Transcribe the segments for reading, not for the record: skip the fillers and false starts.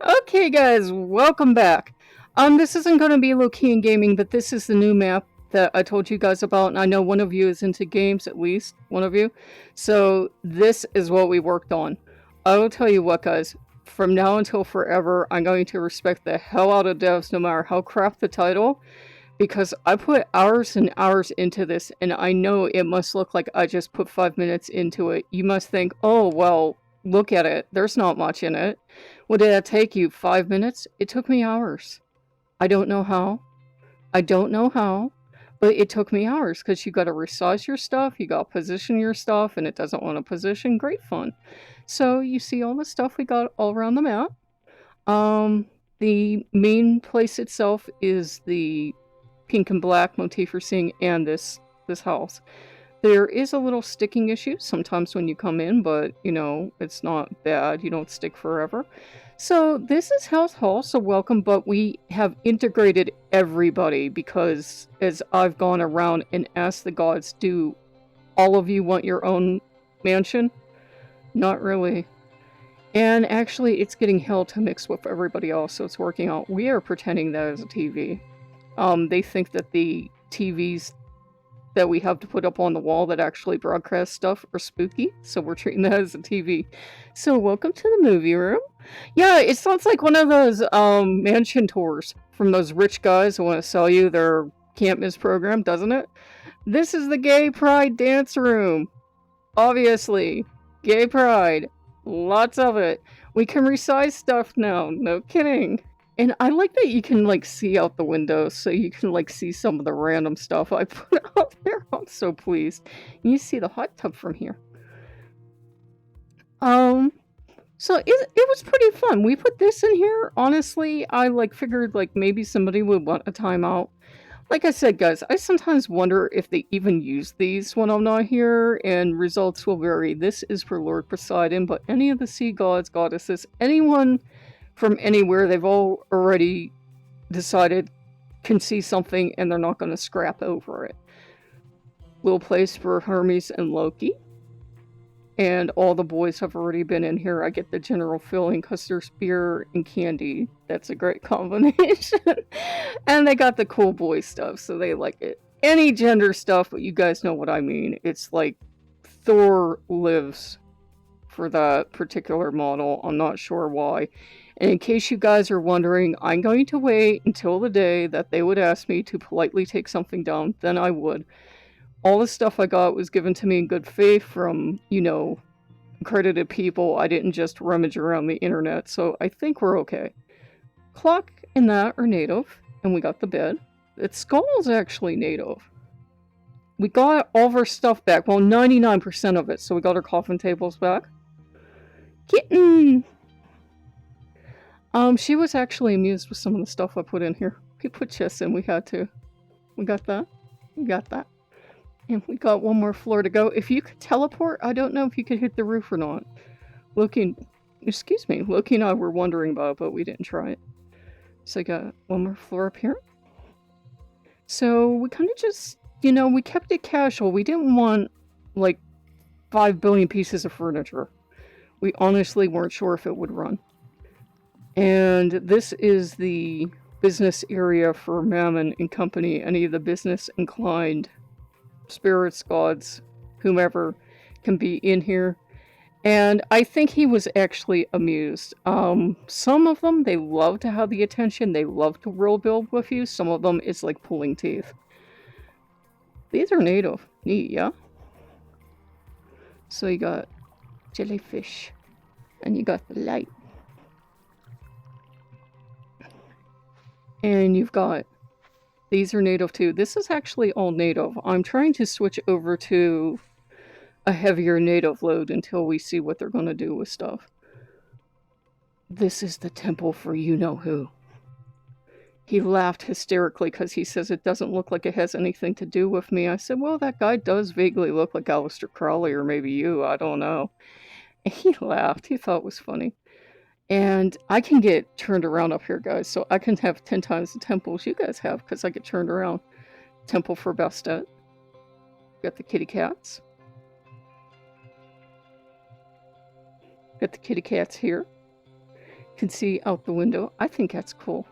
Okay, guys, welcome back. This isn't going to be Lokean Gaming, but this is the new map that I told you guys about, and I know one of you is into games, at least one of you. So this is what we worked on. I will tell you what, guys. From now until forever, I'm going to respect the hell out of devs, no matter how crap the title, because I put hours and hours into this, and I know it must look like I just put 5 minutes into it. You must think, oh, well, look at it. There's not much in it. What did that take you? 5 minutes? It took me hours. I don't know how. I don't know how, but it took me hours because you got to resize your stuff, you got to position your stuff, and it doesn't want to position. Great fun. So you see all the stuff we got all around the map. The main place itself is the pink and black motif you're seeing, and this house. There is a little sticking issue sometimes when you come in, but you know, it's not bad. You don't stick forever. So this is Hell's Hall, so welcome, but we have integrated everybody because as I've gone around and asked the gods, do all of you want your own mansion? Not really. And actually, it's getting hell to mix with everybody else, so it's working out. We are pretending that is a TV. They think that the TVs that we have to put up on the wall that actually broadcast stuff are spooky, so we're treating that as a TV. So welcome to the movie room. Yeah, it sounds like one of those mansion tours from those rich guys who want to sell you their can't miss program, doesn't it? This is the gay pride dance room. Obviously, gay pride. Lots of it. We can resize stuff now, no kidding. And I like that you can like see out the window, so you can like see some of the random stuff I put out there. I'm so pleased. You see the hot tub from here. So it was pretty fun. We put this in here. Honestly, I like figured like maybe somebody would want a timeout. Like I said, guys, I sometimes wonder if they even use these when I'm not here, and results will vary. This is for Lord Poseidon, but any of the sea gods, goddesses, anyone from anywhere, they've all already decided can see something and they're not going to scrap over it. Little place for Hermes and Loki. And all the boys have already been in here. I get the general feeling because there's beer and candy. That's a great combination. And they got the cool boy stuff, so they like it. Any gender stuff, but you guys know what I mean. It's like Thor lives for that particular model. I'm not sure why. And in case you guys are wondering, I'm going to wait until the day that they would ask me to politely take something down, then I would. All the stuff I got was given to me in good faith from, you know, accredited people. I didn't just rummage around the internet, so I think we're okay. Clock and that are native, and we got the bed. Its skull is actually native. We got all of our stuff back, well, 99% of it, so we got our coffin tables back. Kitten! She was actually amused with some of the stuff I put in here. We put chests in, we had to. We got that. We got that. And we got one more floor to go. If you could teleport, I don't know if you could hit the roof or not. Loki and I were wondering about it, but we didn't try it. So I got one more floor up here. So we kind of just, you know, we kept it casual. We didn't want, like, 5 billion pieces of furniture. We honestly weren't sure if it would run. And this is the business area for Mammon and company. Any of the business inclined spirits, gods, whomever can be in here. And I think he was actually amused. Some of them, they love to have the attention. They love to world build with you. Some of them, it's like pulling teeth. These are native. Neat, yeah? So you got jellyfish. And you got the light. And you've got... These are native too. This is actually all native. I'm trying to switch over to a heavier native load until we see what they're going to do with stuff. This is the temple for you-know-who. He laughed hysterically because he says it doesn't look like it has anything to do with me. I said, well, that guy does vaguely look like Aleister Crowley, or maybe you, I don't know. And he laughed. He thought it was funny. And I can get turned around up here, guys, so I can have 10 times the temples you guys have because I get turned around. Temple for Bastet. Got the kitty cats. Got the kitty cats here. Can see out the window. I think that's cool.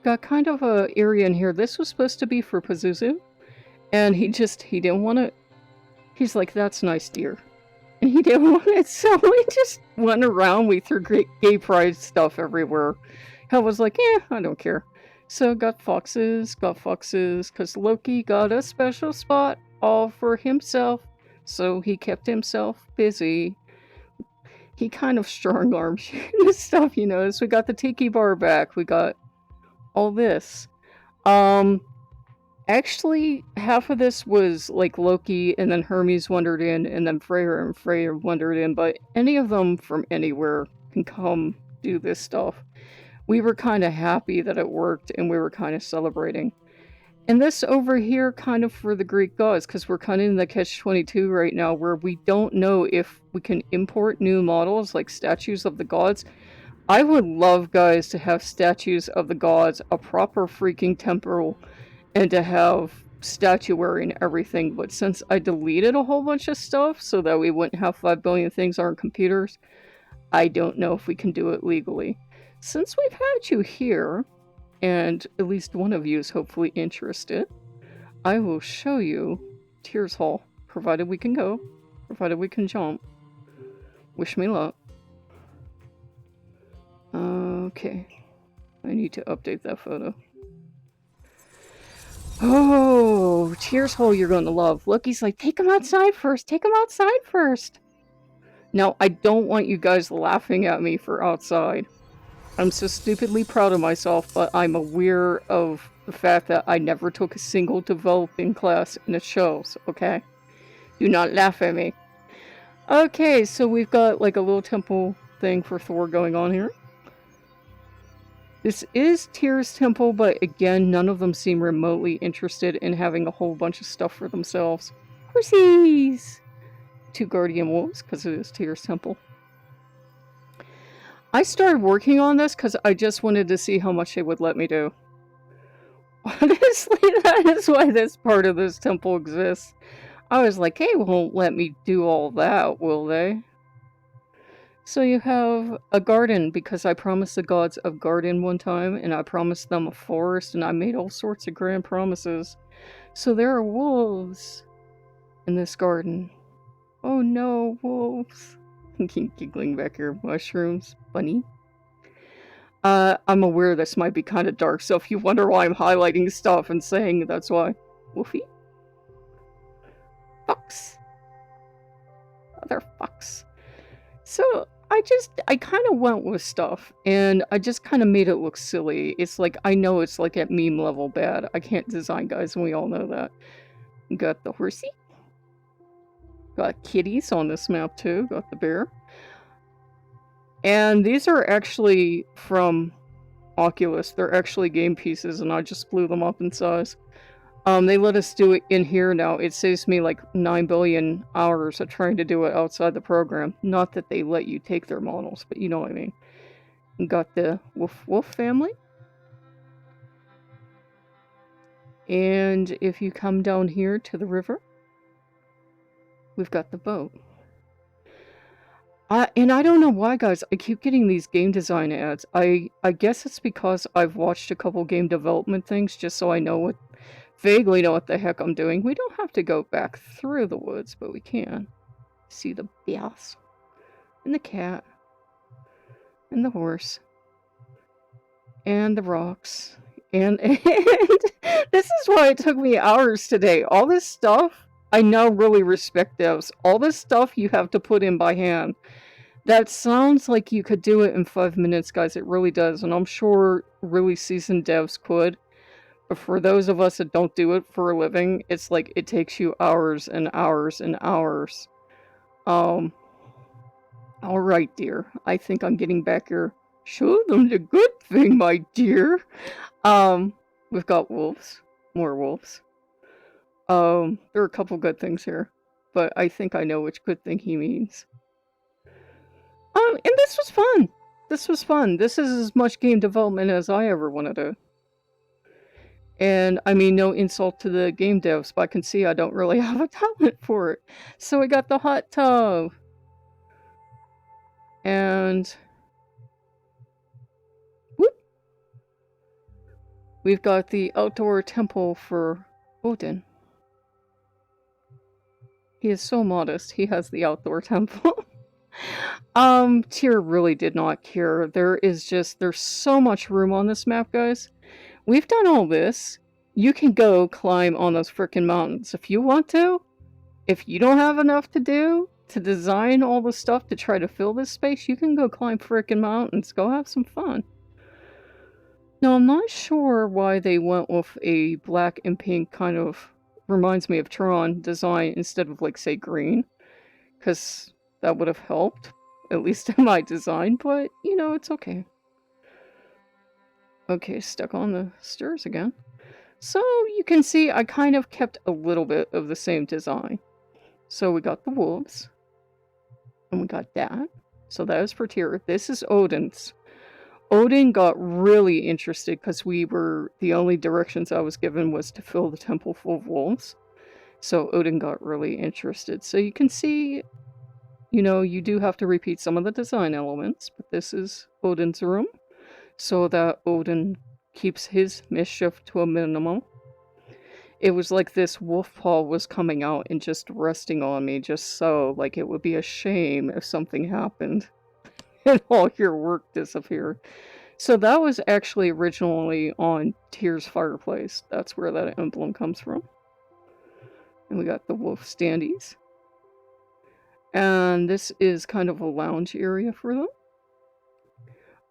Got kind of a area in here. This was supposed to be for Pazuzu, and he didn't want it. He's like, that's nice, dear. And he didn't want it, so we just went around. We threw great gay pride stuff everywhere. Hel was like, I don't care. So got foxes, because Loki got a special spot all for himself, so he kept himself busy. He kind of strong-armed this stuff, you know. So we got the tiki bar back. We got all this. Actually, half of this was like Loki, and then Hermes wandered in, and then Freyr and Freyr wandered in, but any of them from anywhere can come do this stuff. We were kind of happy that it worked, and we were kind of celebrating. And this over here kind of for the Greek gods, because we're kind of in the catch-22 right now, where we don't know if we can import new models, like statues of the gods. I would love, guys, to have statues of the gods, a proper freaking temple, and to have statuary and everything, but since I deleted a whole bunch of stuff so that we wouldn't have 5 billion things on our computers, I don't know if we can do it legally. Since we've had you here, and at least one of you is hopefully interested, I will show you Tears Hall, provided we can go, provided we can jump. Wish me luck. Okay, I need to update that photo. Oh, Tears Hole you're going to love. Loki's like, take him outside first. Take him outside first. Now, I don't want you guys laughing at me for outside. I'm so stupidly proud of myself, but I'm aware of the fact that I never took a single developing class in it shows, okay? Do not laugh at me. Okay, so we've got like a little temple thing for Thor going on here. This is Tyr's temple, but again, none of them seem remotely interested in having a whole bunch of stuff for themselves. Horsies! 2 guardian wolves, because it is Tyr's temple. I started working on this because I just wanted to see how much they would let me do. Honestly, that is why this part of this temple exists. I was like, hey, won't let me do all that, will they? So you have a garden, because I promised the gods a garden one time, and I promised them a forest, and I made all sorts of grand promises. So there are wolves in this garden. Oh no, wolves. I keep giggling back here. Mushrooms. Bunny. I'm aware this might be kind of dark, so if you wonder why I'm highlighting stuff and saying that's why. Woofy. Fox. Other fox. So I kind of went with stuff, and I just kind of made it look silly. It's like, I know it's like at meme level bad. I can't design, guys, and we all know that. Got the horsey. Got kitties on this map, too. Got the bear. And these are actually from Oculus. They're actually game pieces, and I just blew them up in size. They let us do it in here now. It saves me like 9 billion hours of trying to do it outside the program. Not that they let you take their models, but you know what I mean. Got the wolf family. And if you come down here to the river, we've got the boat. And I don't know why, guys, I keep getting these game design ads. I guess it's because I've watched a couple game development things just so I know vaguely know what the heck I'm doing. We don't have to go back through the woods, but we can. See the bass, and the cat, and the horse, and the rocks, and this is why it took me hours today. All this stuff, I now really respect devs. All this stuff you have to put in by hand. That sounds like you could do it in 5 minutes, guys. It really does, and I'm sure really seasoned devs could. But for those of us that don't do it for a living, it's like it takes you hours and hours and hours. Alright, dear. I think I'm getting back here. Show them the good thing, my dear. We've got wolves. More wolves. There are a couple good things here. But I think I know which good thing he means. And this was fun. This was fun. This is as much game development as I ever want to do. And I mean, no insult to the game devs, but I can see I don't really have a talent for it. So we got the hot tub. And We've got the outdoor temple for Odin. He is so modest. He has the outdoor temple. Tyr really did not care. There's so much room on this map, guys. We've done all this. You can go climb on those frickin' mountains if you want to. If you don't have enough to do to design all the stuff to try to fill this space, you can go climb frickin' mountains. Go have some fun. Now, I'm not sure why they went with a black and pink kind of reminds me of Tron design instead of, like, say, green. Because that would have helped, at least in my design, but, you know, it's okay. Okay, stuck on the stairs again. So you can see I kind of kept a little bit of the same design. So we got the wolves, and we got that. So that is for Tyr. This is Odin's. Odin got really interested because the only directions I was given was to fill the temple full of wolves. So Odin got really interested. So you can see, you know, you do have to repeat some of the design elements, but this is Odin's room, so that Odin keeps his mischief to a minimum. It was like this wolf paw was coming out and just resting on me, just so, like, it would be a shame if something happened and all your work disappeared. So that was actually originally on Tyr's fireplace. That's where that emblem comes from. And we got the wolf standees. And this is kind of a lounge area for them.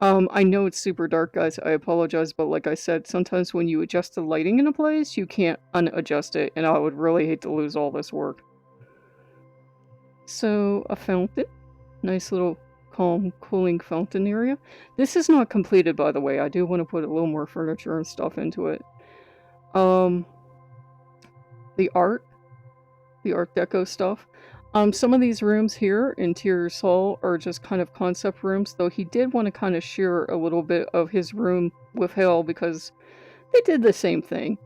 I know it's super dark, guys. I apologize, but like I said, sometimes when you adjust the lighting in a place, you can't unadjust it, and I would really hate to lose all this work. So, a fountain. Nice little calm, cooling fountain area. This is not completed, by the way. I do want to put a little more furniture and stuff into it. The art deco stuff. Some of these rooms here in Tyr's Hall are just kind of concept rooms, though he did want to kind of share a little bit of his room with Hel because they did the same thing.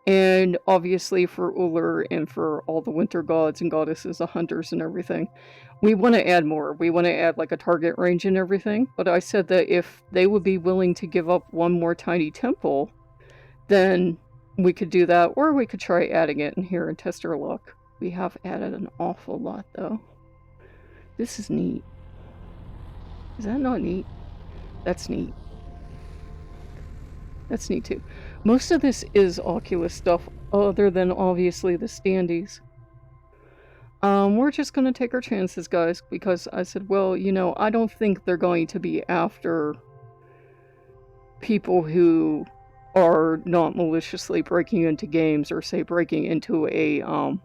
And obviously for Ullr and for all the winter gods and goddesses, the hunters and everything, we want to add more. We want to add like a target range and everything. But I said that if they would be willing to give up one more tiny temple, then we could do that, or we could try adding it in here and test our luck. We have added an awful lot, though. This is neat. Is that not neat? That's neat. That's neat, too. Most of this is Oculus stuff, other than, obviously, the standees. We're just going to take our chances, guys, because I said, well, you know, I don't think they're going to be after people who are not maliciously breaking into games or, say, breaking into a,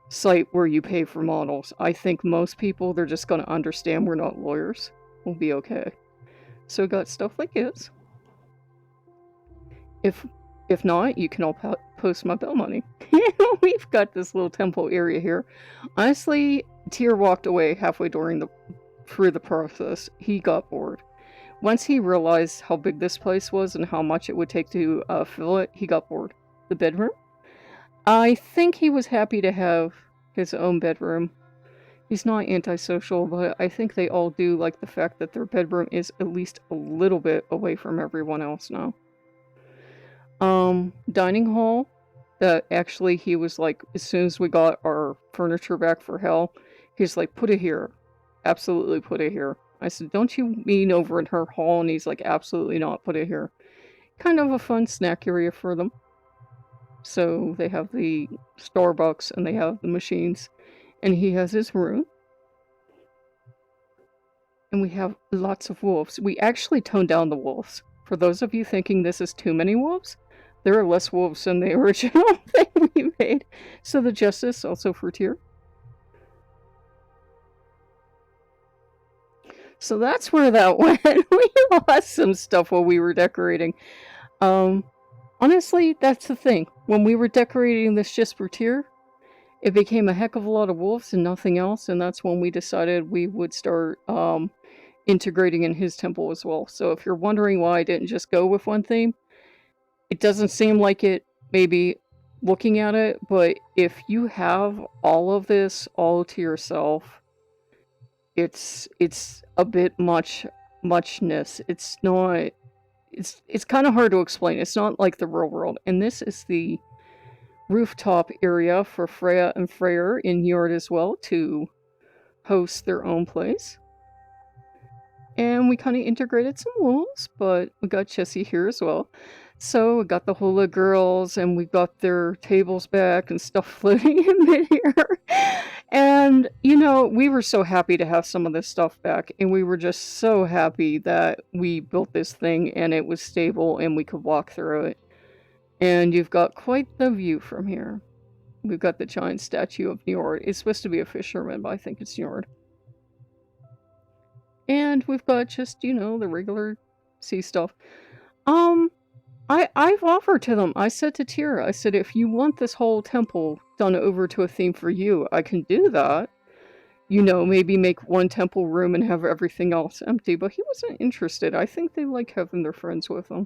site where you pay for models. I think most people, they're just going to understand we're not lawyers. We'll be okay. So we got stuff like this. If not, you can all post my bill money. We've got this little temple area here. Honestly, Tyr walked away halfway through the process. He got bored. Once he realized how big this place was and how much it would take to fill it, he got bored. The bedroom? I think he was happy to have his own bedroom. He's not antisocial, but I think they all do like the fact that their bedroom is at least a little bit away from everyone else now. Dining hall, that actually he was like, as soon as we got our furniture back for Hel, he's like, put it here. Absolutely put it here. I said, don't you mean over in her hall? And he's like, absolutely not, put it here. Kind of a fun snack area for them. So they have the Starbucks and they have the machines. And he has his room. And we have lots of wolves. We actually toned down the wolves. For those of you thinking this is too many wolves, there are less wolves than the original thing we made. So the Justice, also for Tyr. So that's where that went. We lost some stuff while we were decorating. Honestly, that's the thing. When we were decorating this just for Tyr, it became a heck of a lot of wolves and nothing else, and that's when we decided we would start integrating in his temple as well. So if you're wondering why I didn't just go with one theme, it doesn't seem like it, maybe looking at it, but if you have all of this all to yourself, it's a bit muchness. It's not it's kind of hard to explain. It's not like the real world. And this is the rooftop area for Freya and Freyr in Njord as well to host their own place. And we kind of integrated some walls, but we got Jessie here as well. So we got the hula girls, and we got their tables back and stuff floating in midair. And, you know, we were so happy to have some of this stuff back, and we were just so happy that we built this thing and it was stable and we could walk through it. And you've got quite the view from here. We've got the giant statue of Njord. It's supposed to be a fisherman, but I think it's Njord. And we've got just, you know, the regular sea stuff. I've offered to them. I said to Tira, I said, if you want this whole temple done over to a theme for you, I can do that. You know, maybe make one temple room and have everything else empty. But he wasn't interested. I think they like having their friends with them.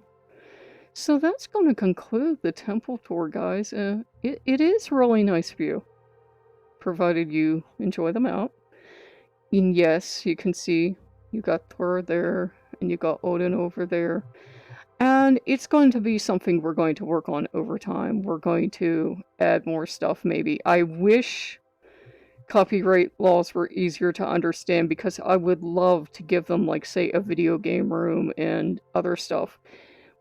So that's going to conclude the temple tour, guys. It is a really nice view, provided you enjoy them out. And yes, you can see you got Thor there, and you got Odin over there. And it's going to be something we're going to work on over time. We're going to add more stuff, maybe. I wish copyright laws were easier to understand, because I would love to give them, like, say, a video game room and other stuff.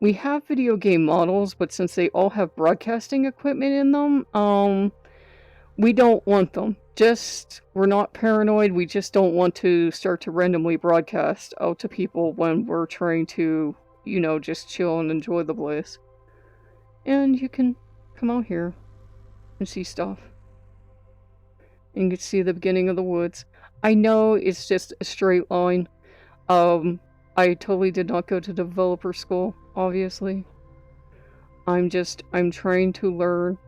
We have video game models, but since they all have broadcasting equipment in them, we don't want them. We're not paranoid, we just don't want to start to randomly broadcast out to people when we're trying to, you know, just chill and enjoy the place. And you can come out here and see stuff. And you can see the beginning of the woods. I know it's just a straight line. I totally did not go to developer school, obviously. I'm trying to learn.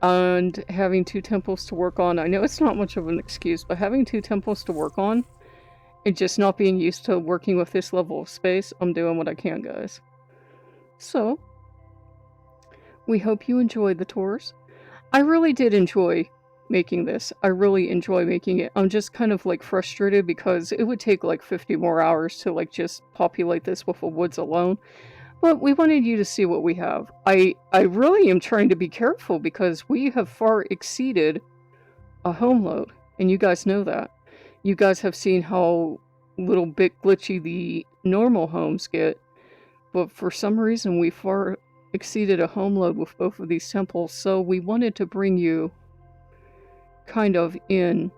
And having 2 temples to work on, I know it's not much of an excuse, but having 2 temples to work on, and just not being used to working with this level of space, I'm doing what I can, guys. So, we hope you enjoyed the tours. I really did enjoy making this. I really enjoy making it. I'm just kind of, like, frustrated because it would take, like, 50 more hours to, like, just populate this with the woods alone. But we wanted you to see what we have. I really am trying to be careful because we have far exceeded a home load, and you guys know that. You guys have seen how little bit glitchy the normal homes get, but for some reason we far exceeded a home load with both of these temples, so we wanted to bring you kind of in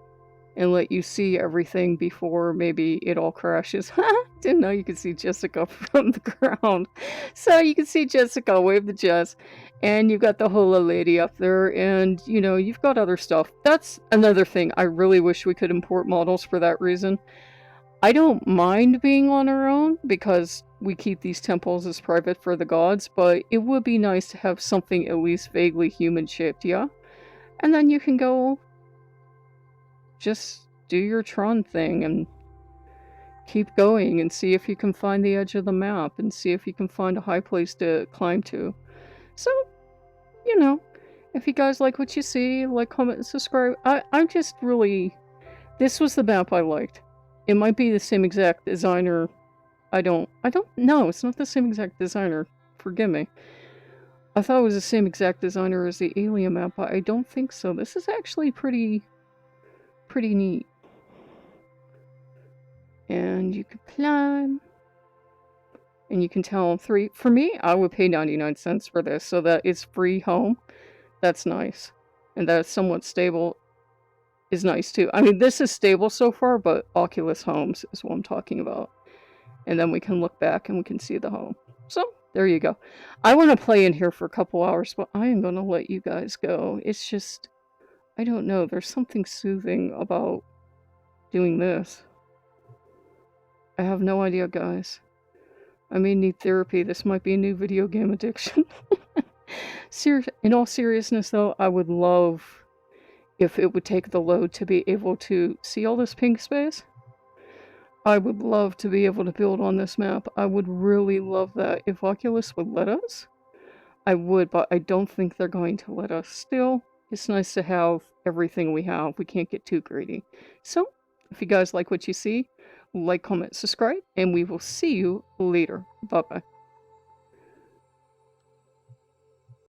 and let you see everything before maybe it all crashes. Didn't know you could see Jessica from the ground. So you can see Jessica wave the Jess, and you've got the hula lady up there, and you know, you've got other stuff. That's another thing. I really wish we could import models for that reason. I don't mind being on our own because we keep these temples as private for the gods, but it would be nice to have something at least vaguely human shaped, yeah? And then you can go just do your Tron thing and keep going and see if you can find the edge of the map and see if you can find a high place to climb to. So, you know, if you guys like what you see, like, comment, and subscribe. I'm just really... This was the map I liked. It might be the same exact designer. I don't know. It's not the same exact designer. Forgive me. I thought it was the same exact designer as the alien map, but I don't think so. This is actually pretty neat. And you can climb. And you can tell 3. For me, I would pay 99 cents for this, so that it's free home. That's nice. And that it's somewhat stable is nice too. I mean, this is stable so far, but Oculus Homes is what I'm talking about. And then we can look back and we can see the home. So, there you go. I want to play in here for a couple hours, but I am going to let you guys go. It's just... I don't know, there's something soothing about doing this. I have no idea, guys. I may need therapy. This might be a new video game addiction. In all seriousness, though, I would love if it would take the load to be able to see all this pink space. I would love to be able to build on this map. I would really love that. If Oculus would let us, I would, but I don't think they're going to let us. Still, it's nice to have everything we have. We can't get too greedy. So, if you guys like what you see, like, comment, subscribe, and we will see you later. Bye-bye.